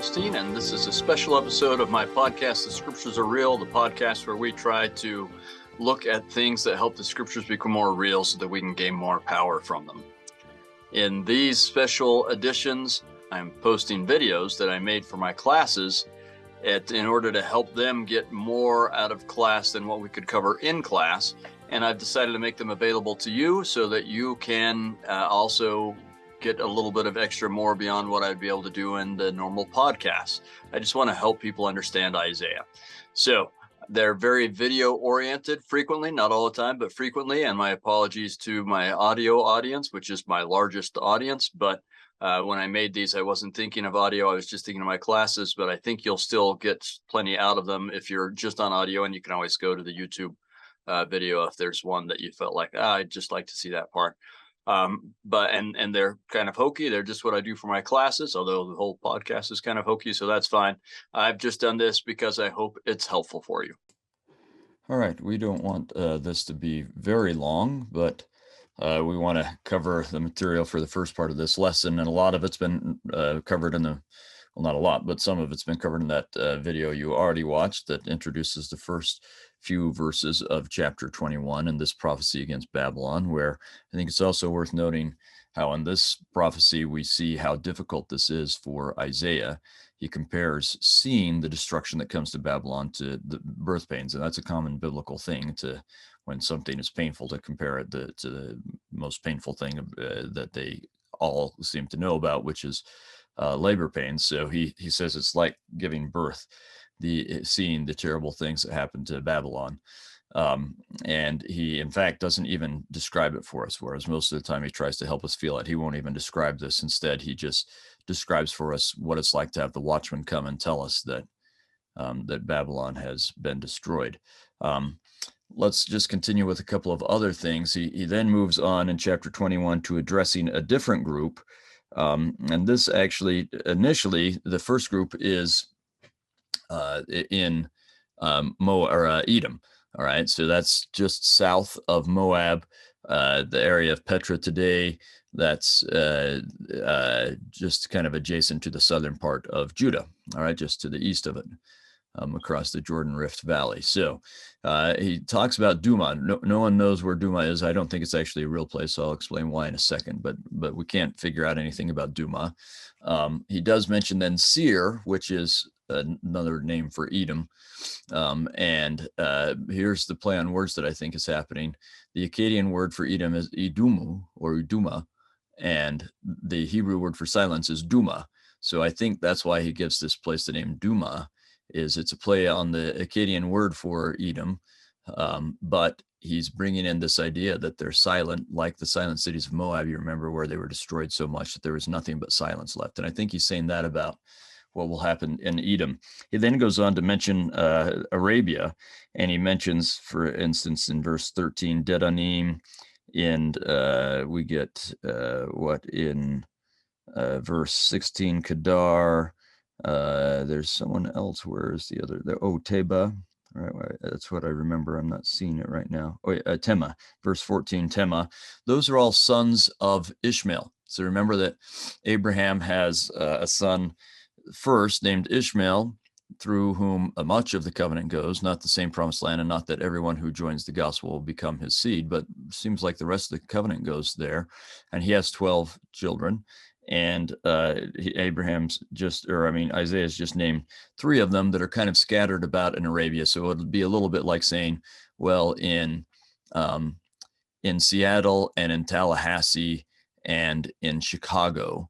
Helstein, and this is a special episode of my podcast, The Scriptures Are Real, the podcast where we try to look at things that help the Scriptures become more real so that we can gain more power from them. In these special editions, I'm posting videos that I made for my classes in order to help them get more out of class than what we could cover in class. And I've decided to make them available to you so that you can also get a little bit of extra more beyond what I'd be able to do in the normal podcast. I just want to help people understand Isaiah. So they're very video oriented frequently, not all the time, but frequently. And my apologies to my audio audience, which is my largest audience. But when I made these, I wasn't thinking of audio. I was just thinking of my classes, but I think you'll still get plenty out of them if you're just on audio, and you can always go to the YouTube video if there's one that you felt like, I'd just like to see that part. But they're kind of hokey. They're just what I do for my classes, although the whole podcast is kind of hokey, so that's fine. I've just done this because I hope it's helpful for you. All right, we don't want this to be very long, but we want to cover the material for the first part of this lesson, and a lot of it's been covered in not a lot, but some of it's been covered in that video you already watched that introduces the first few verses of chapter 21 and this prophecy against Babylon, where I think it's also worth noting how in this prophecy we see how difficult this is for Isaiah. He compares seeing the destruction that comes to Babylon to the birth pains, and that's a common biblical thing to when something is painful to compare it to the most painful thing that they all seem to know about, which is labor pains. So he says it's like giving birth, seeing the terrible things that happen to Babylon. And he, in fact, doesn't even describe it for us, whereas most of the time he tries to help us feel it. He won't even describe this. Instead, he just describes for us what it's like to have the watchman come and tell us that that Babylon has been destroyed. Let's just continue with a couple of other things. He then moves on in chapter 21 to addressing a different group. And this actually, initially, the first group is in Edom. All right, so that's just south of Moab, the area of Petra today. That's just kind of adjacent to the southern part of Judah. All right, just to the east of it, across the Jordan Rift Valley. So he talks about Duma. No one knows where Duma is. I don't think it's actually a real place, so I'll explain why in a second. But we can't figure out anything about Duma. He does mention then Seir, which is another name for Edom. And here's the play on words that I think is happening. The Akkadian word for Edom is Idumu or Iduma, and the Hebrew word for silence is Duma. So I think that's why he gives this place the name Duma. It's a play on the Akkadian word for Edom, but he's bringing in this idea that they're silent, like the silent cities of Moab, you remember, where they were destroyed so much that there was nothing but silence left. And I think he's saying that about what will happen in Edom. He then goes on to mention Arabia, and he mentions, for instance, in verse 13, Dedanim, and we get in verse 16, Kedar. There's someone else. Where is the other? Teba. Right, that's what I remember. I'm not seeing it right now. Tema, verse 14, Tema. Those are all sons of Ishmael. So remember that Abraham has a son first named Ishmael, through whom much of the covenant goes, not the same promised land, and not that everyone who joins the gospel will become his seed, but seems like the rest of the covenant goes there. And he has 12 children. And Isaiah's just named 3 of them that are kind of scattered about in Arabia. So it would be a little bit like saying, well, in Seattle and in Tallahassee and in Chicago,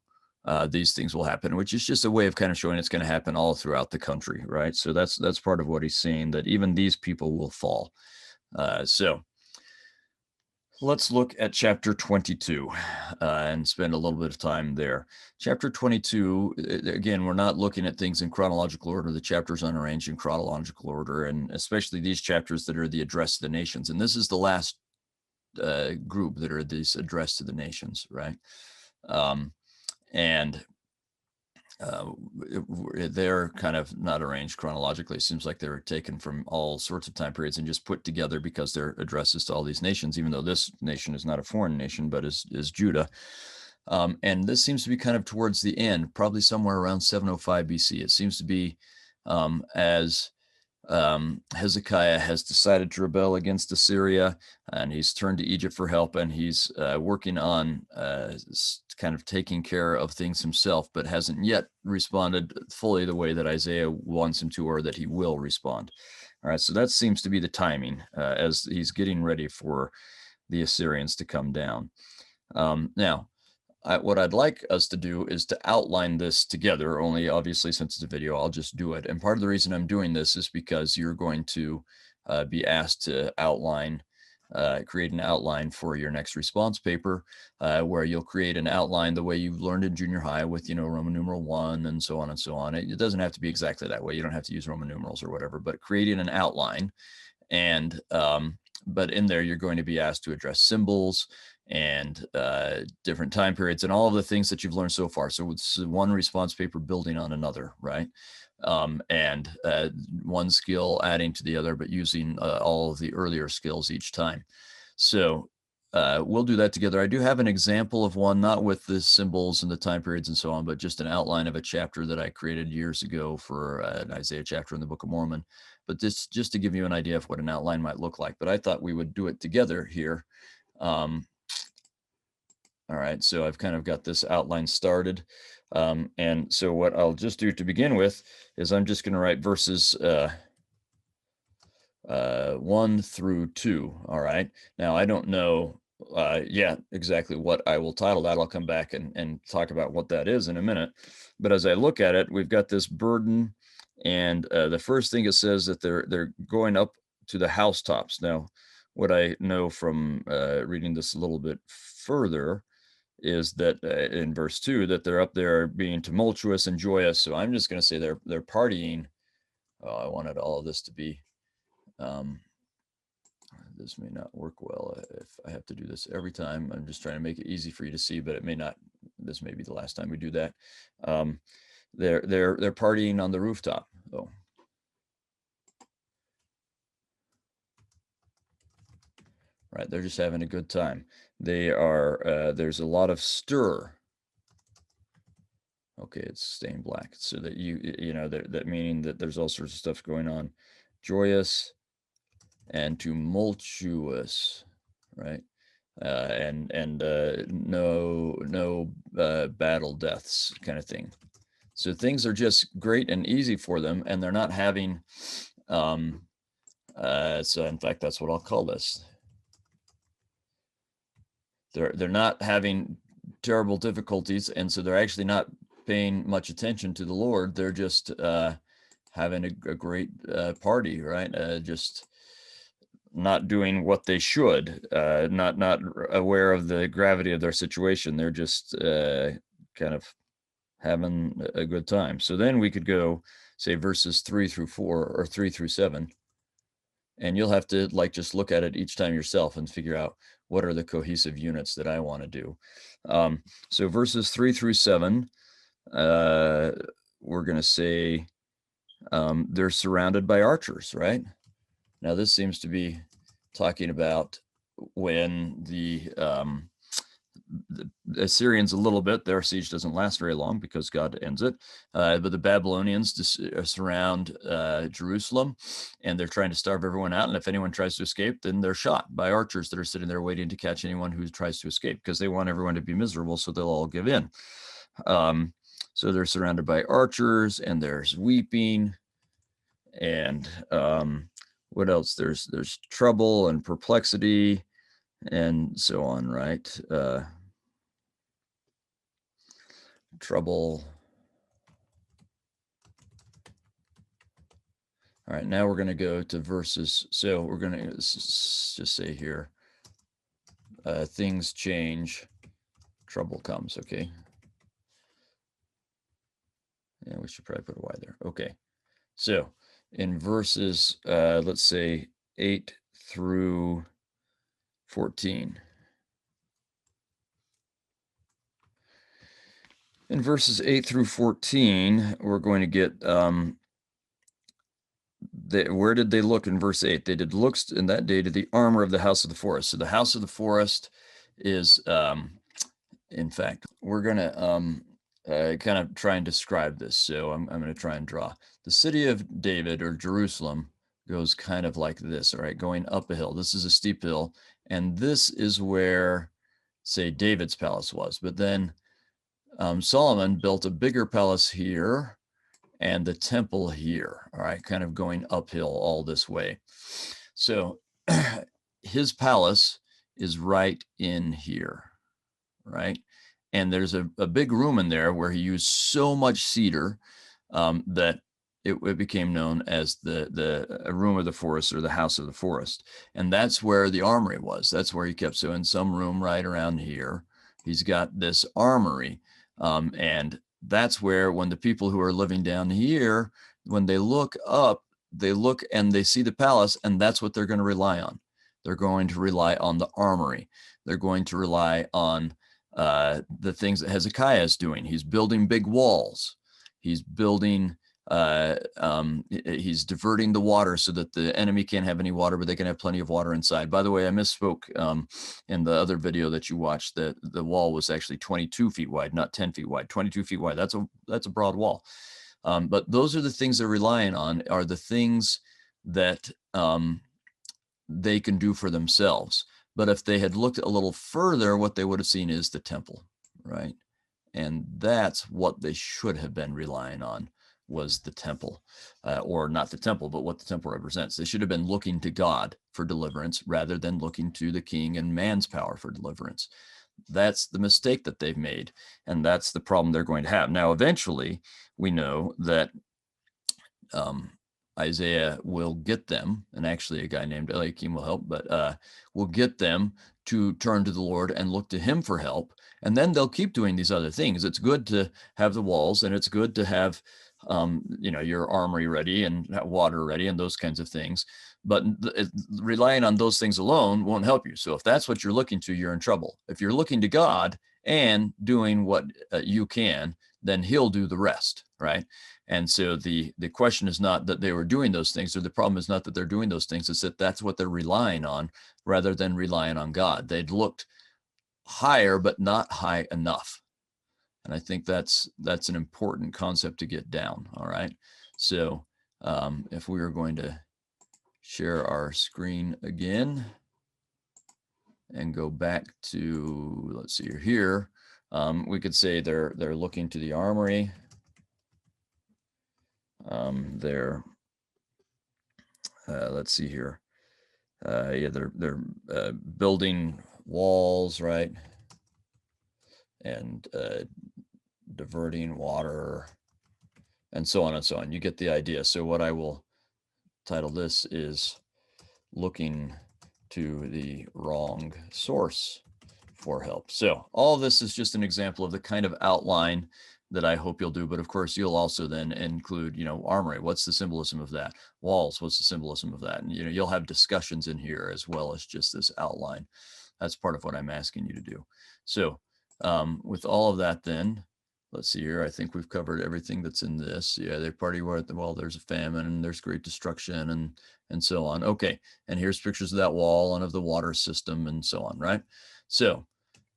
these things will happen, which is just a way of kind of showing it's going to happen all throughout the country, right? So that's part of what he's saying, that even these people will fall. So let's look at chapter 22 and spend a little bit of time there. Chapter 22, again, we're not looking at things in chronological order. The chapters aren't arranged in chronological order, and especially these chapters that are the address to the nations. And this is the last group that are these address to the nations, right? They're kind of not arranged chronologically. It seems like they're taken from all sorts of time periods and just put together because they're addresses to all these nations, even though this nation is not a foreign nation, but is Judah. And this seems to be kind of towards the end, probably somewhere around 705 BC. It seems to be as Hezekiah has decided to rebel against Assyria, and he's turned to Egypt for help, and he's working on kind of taking care of things himself, but hasn't yet responded fully the way that Isaiah wants him to, or that he will respond. All right, so that seems to be the timing as he's getting ready for the Assyrians to come down. Now, what I'd like us to do is to outline this together, only obviously since it's a video, I'll just do it. And part of the reason I'm doing this is because you're going to be asked to outline, create an outline for your next response paper, where you'll create an outline the way you learned in junior high with, Roman numeral 1 and so on and so on. It doesn't have to be exactly that way. You don't have to use Roman numerals or whatever, but creating an outline. And but in there, you're going to be asked to address symbols and different time periods and all of the things that you've learned so far. So it's one response paper building on another, right? And one skill adding to the other, but using all of the earlier skills each time. So we'll do that together. I do have an example of one, not with the symbols and the time periods and so on, but just an outline of a chapter that I created years ago for an Isaiah chapter in the Book of Mormon. But this just to give you an idea of what an outline might look like. But I thought we would do it together here. All right, so I've kind of got this outline started. And so what I'll just do to begin with is I'm just going to write verses 1 through 2. All right, now I don't know yet exactly what I will title that. I'll come back and talk about what that is in a minute. But as I look at it, we've got this burden, and the first thing it says that they're going up to the housetops. Now, what I know from reading this a little bit further is that in verse 2 that they're up there being tumultuous and joyous. So I'm just going to say they're partying. Oh, I wanted all of this to be this may not work well if I have to do this every time. I'm just trying to make it easy for you to see, but it may not. This may be the last time we do that. They're partying on the rooftop. Oh, right, they're just having a good time. They are there's a lot of stir. Okay, it's stained black, so that that meaning that there's all sorts of stuff going on. Joyous and tumultuous, right? And no battle deaths kind of thing. So things are just great and easy for them, and they're not having. So in fact, that's what I'll call this. They're not having terrible difficulties, and so they're actually not paying much attention to the Lord. They're just having a great party, right? Just not doing what they should, not aware of the gravity of their situation. They're just kind of having a good time. So then we could go, say, verses 3 through 4 or 3 through 7. And you'll have to just look at it each time yourself and figure out what are the cohesive units that I want to do. So verses 3 through 7, we're going to say they're surrounded by archers, right? Now, this seems to be talking about when the Assyrians a little bit. Their siege doesn't last very long because God ends it. But the Babylonians surround Jerusalem, and they're trying to starve everyone out. And if anyone tries to escape, then they're shot by archers that are sitting there waiting to catch anyone who tries to escape, because they want everyone to be miserable, so they'll all give in. So they're surrounded by archers, and there's weeping, and what else? There's trouble and perplexity and so on, right? Trouble. All right, now we're going to go to verses. So we're going to just say here, things change, trouble comes, okay? Yeah, we should probably put a Y there. Okay, so in verses, let's say 8 through 14. In verses 8 through 14, we're going to get, where did they look in verse 8? They did looks in that day to the armor of the house of the forest. So the house of the forest is in fact, we're going to kind of try and describe this. So I'm going to try and draw. The city of David, or Jerusalem, goes kind of like this, all right, going up a hill. This is a steep hill, and this is where, say, David's palace was. But then Solomon built a bigger palace here and the temple here, all right, kind of going uphill all this way. So his palace is right in here, right? And there's a big room in there where he used so much cedar that it became known as the room of the forest, or the house of the forest. And that's where the armory was. That's where he kept. So in some room right around here, he's got this armory. And that's where, when the people who are living down here, when they look up, they look and they see the palace, and that's what they're going to rely on. They're going to rely on the armory. They're going to rely on the things that Hezekiah is doing. He's building big walls. He's building, he's diverting the water so that the enemy can't have any water, but they can have plenty of water inside. By the way, I misspoke in the other video that you watched, that the wall was actually 22 feet wide, not 10 feet wide. 22 feet wide. That's a broad wall. But those are the things they're relying on, are the things that they can do for themselves. But if they had looked a little further, what they would have seen is the temple, right? And that's what they should have been relying on, was the temple, or not the temple, but what the temple represents. They should have been looking to God for deliverance rather than looking to the king and man's power for deliverance. That's the mistake that they've made, and that's the problem they're going to have. Now, eventually, we know that Isaiah will get them, and actually a guy named Eliakim will help, but will get them to turn to the Lord and look to him for help. And then they'll keep doing these other things. It's good to have the walls, and it's good to have, your armory ready and water ready and those kinds of things. But relying on those things alone won't help you. So if that's what you're looking to, you're in trouble. If you're looking to God and doing what you can, then he'll do the rest, right? And so the question is not that they were doing those things, or the problem is not that they're doing those things. It's that that's what they're relying on rather than relying on God. They'd looked higher, but not high enough. And I think that's an important concept to get down. All right. So if we are going to share our screen again and go back to, let's see here, we could say they're looking to the armory. Let's see here. Yeah, they're building walls, right? And diverting water, and so on and so on. You get the idea. So what I will title this is looking to the wrong source for help. So all this is just an example of the kind of outline that I hope you'll do. But of course, you'll also then include, armory. What's the symbolism of that? Walls. What's the symbolism of that? And, you'll have discussions in here as well as just this outline. That's part of what I'm asking you to do. So with all of that, then let's see here. I think we've covered everything that's in this. Yeah, they party where there's a famine and there's great destruction and so on. Okay, and here's pictures of that wall and of the water system and so on, right? So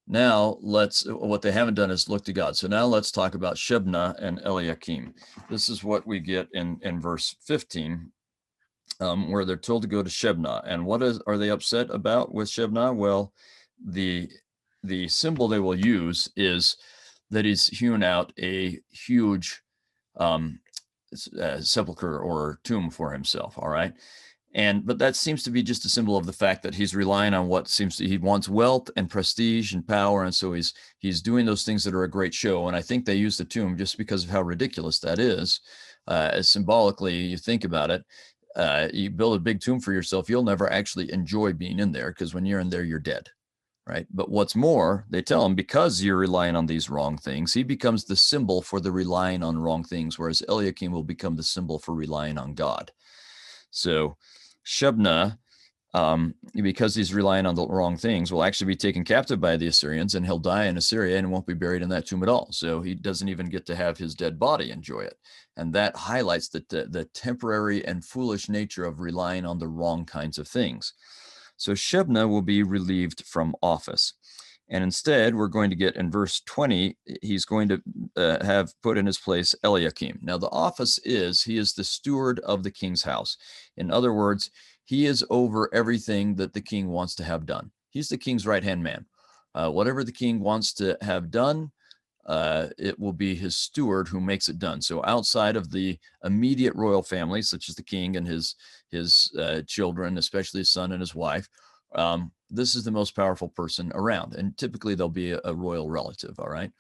now what they haven't done is look to God. So now let's talk about Shebna and Eliakim. This is what we get in verse 15, where they're told to go to Shebna. And what are they upset about with Shebna? Well, the symbol they will use is that he's hewn out a huge sepulcher or tomb for himself. All right. But that seems to be just a symbol of the fact that he's relying on he wants wealth and prestige and power. And so he's doing those things that are a great show. And I think they use the tomb just because of how ridiculous that is. As symbolically, you think about it, you build a big tomb for yourself, you'll never actually enjoy being in there, because when you're in there, you're dead. Right. But what's more, they tell him, because you're relying on these wrong things, he becomes the symbol for the relying on wrong things, whereas Eliakim will become the symbol for relying on God. So Shebna, because he's relying on the wrong things, will actually be taken captive by the Assyrians, and he'll die in Assyria and won't be buried in that tomb at all. So he doesn't even get to have his dead body enjoy it. And that highlights the temporary and foolish nature of relying on the wrong kinds of things. So Shebna will be relieved from office. And instead, we're going to get in verse 20, he's going to have put in his place Eliakim. Now, the office is, he is the steward of the king's house. In other words, he is over everything that the king wants to have done. He's the king's right-hand man. Whatever the king wants to have done, it will be his steward who makes it done. So outside of the immediate royal family, such as the king and his children, especially his son and his wife, this is the most powerful person around. And typically there'll be a royal relative, all right,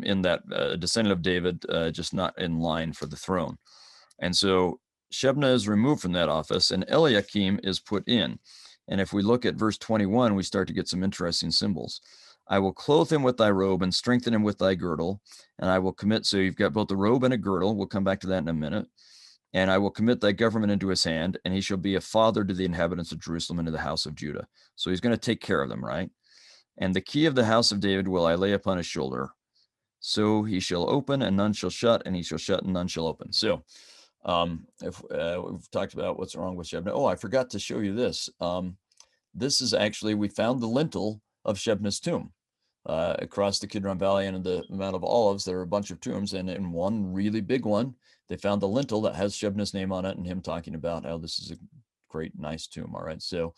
in that descendant of David, just not in line for the throne. And so Shebna is removed from that office and Eliakim is put in. And if we look at verse 21, we start to get some interesting symbols. I will clothe him with thy robe and strengthen him with thy girdle. And I will commit, so you've got both a robe and a girdle. We'll come back to that in a minute. And I will commit thy government into his hand, and he shall be a father to the inhabitants of Jerusalem and to the house of Judah. So he's going to take care of them, right? And the key of the house of David will I lay upon his shoulder. So he shall open and none shall shut, and he shall shut and none shall open. So if we've talked about what's wrong with Shebna. Oh, I forgot to show you this. This is actually, we found the lintel of Shebna's tomb. Across the Kidron Valley and in the Mount of Olives, there are a bunch of tombs, and in one really big one, they found the lintel that has Shebna's name on it, and him talking about how this is a great, nice tomb. All right, so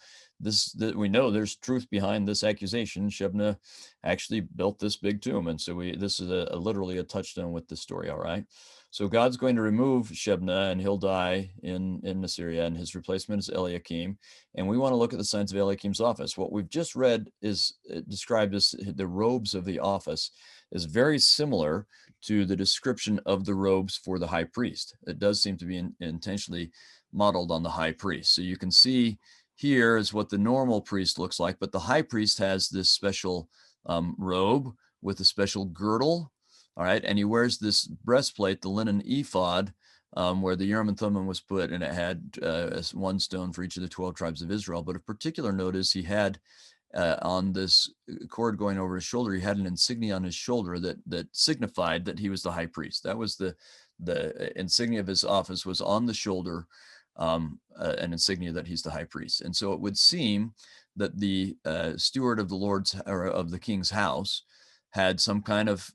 we know there's truth behind this accusation. Shebna actually built this big tomb, and so this is literally a touchstone with this story. All right, so God's going to remove Shebna, and he'll die in Assyria, and his replacement is Eliakim. And we want to look at the signs of Eliakim's office. What we've just read is described as the robes of the office is very similar to the description of the robes for the high priest. It does seem to be intentionally modeled on the high priest. So you can see here is what the normal priest looks like, but the high priest has this special robe with a special girdle. All right, and he wears this breastplate, the linen ephod, where the Urim and Thummim was put, and it had one stone for each of the 12 tribes of Israel. But of particular note is he had on this cord going over his shoulder, he had an insignia on his shoulder that signified that he was the high priest. That was the insignia of his office, was on the shoulder, an insignia that he's the high priest. And so it would seem that the steward of the Lord's, or of the king's house, had some kind of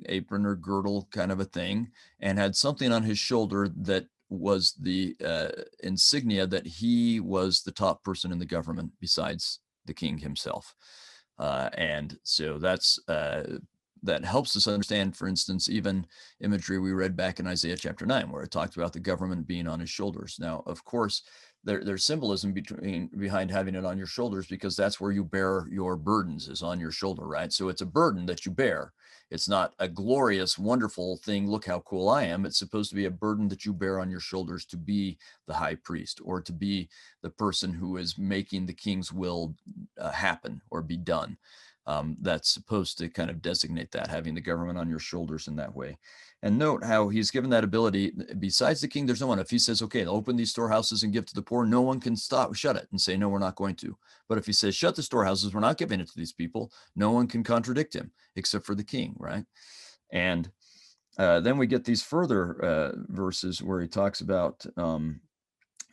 apron or girdle kind of a thing, and had something on his shoulder that was the insignia that he was the top person in the government besides the king himself. And so that helps us understand, for instance, even imagery we read back in Isaiah chapter 9, where it talked about the government being on his shoulders. Now, of course, there's symbolism behind having it on your shoulders, because that's where you bear your burdens, is on your shoulder, right? So it's a burden that you bear. It's not a glorious, wonderful thing. Look how cool I am. It's supposed to be a burden that you bear on your shoulders to be the high priest, or to be the person who is making the king's will happen or be done. That's supposed to kind of designate that, having the government on your shoulders in that way. And note how he's given that ability. Besides the king, there's no one. If he says, okay, open these storehouses and give to the poor, no one can shut it and say, no, we're not going to. But if he says, shut the storehouses, we're not giving it to these people, no one can contradict him except for the king, right? And then we get these further verses where he talks about, I'm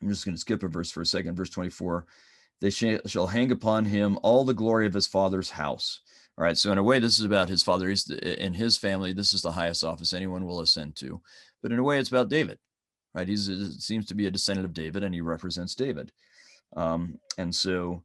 just going to skip a verse for a second, verse 24. They shall hang upon him all the glory of his father's house. All right, so in a way, this is about his father. He's in his family, this is the highest office anyone will ascend to. But in a way, it's about David, right? It seems to be a descendant of David, and he represents David. And so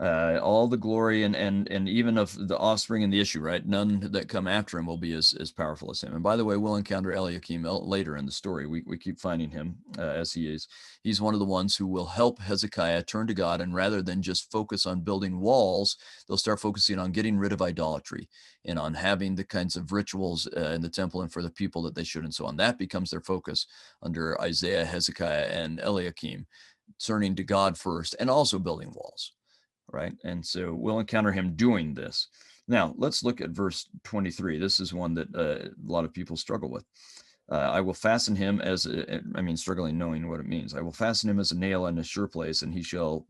all the glory and even of the offspring and the issue, right? None that come after him will be as powerful as him. And by the way, we'll encounter Eliakim later in the story. We keep finding him as he is. He's one of the ones who will help Hezekiah turn to God, and rather than just focus on building walls, they'll start focusing on getting rid of idolatry and on having the kinds of rituals in the temple and for the people that they should, and so on. That becomes their focus under Isaiah, Hezekiah, and Eliakim, turning to God first and also building walls. Right. And so we'll encounter him doing this. Now, let's look at verse 23. This is one that a lot of people struggle with. I will fasten him as, struggling knowing what it means. I will fasten him as a nail in a sure place, and he shall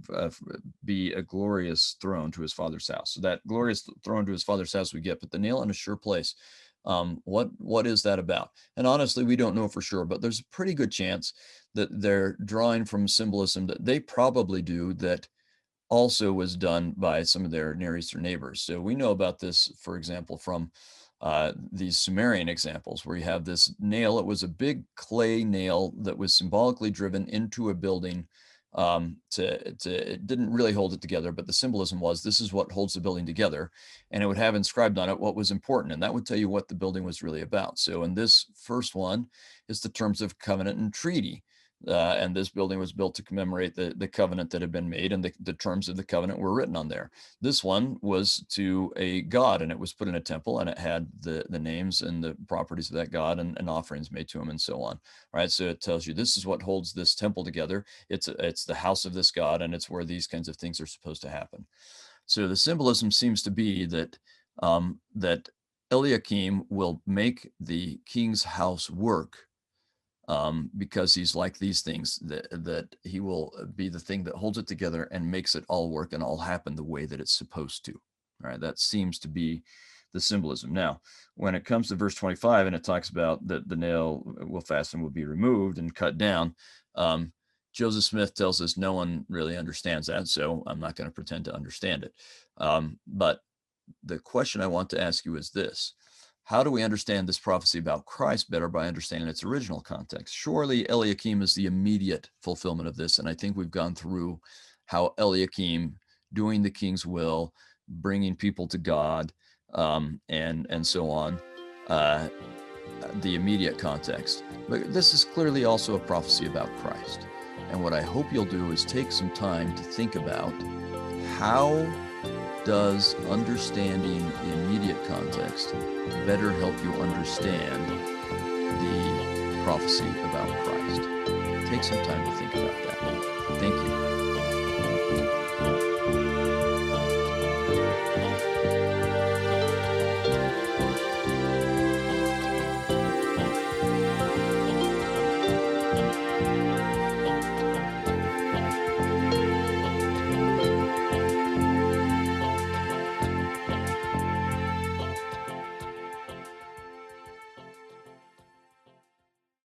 be a glorious throne to his father's house. So that glorious throne to his father's house we get, but the nail in a sure place, what is that about? And honestly, we don't know for sure, but there's a pretty good chance that they're drawing from symbolism that they probably do, that also was done by some of their Near Eastern neighbors. So we know about this, for example, from these Sumerian examples where you have this nail. It was a big clay nail that was symbolically driven into a building. It didn't really hold it together, but the symbolism was this is what holds the building together, and it would have inscribed on it what was important, and that would tell you what the building was really about. So in this first one is the terms of covenant and treaty. And this building was built to commemorate the covenant that had been made, and the terms of the covenant were written on there. This one was to a god, and it was put in a temple, and it had the names and the properties of that god, and offerings made to him, and so on. Right, so it tells you this is what holds this temple together. It's the house of this god, and it's where these kinds of things are supposed to happen. So the symbolism seems to be that that Eliakim will make the king's house work, because he's like these things, that he will be the thing that holds it together and makes it all work and all happen the way that it's supposed to. All right, that seems to be the symbolism. Now, when it comes to verse 25, and it talks about that the nail will fasten, will be removed and cut down, Joseph Smith tells us no one really understands that, so I'm not going to pretend to understand it. But the question I want to ask you is this: how do we understand this prophecy about Christ better by understanding its original context? Surely Eliakim is the immediate fulfillment of this, and I think we've gone through how Eliakim, doing the king's will, bringing people to God, and so on, the immediate context. But this is clearly also a prophecy about Christ. And what I hope you'll do is take some time to think about how does understanding the immediate context better help you understand the prophecy about Christ. Take some time to think about that.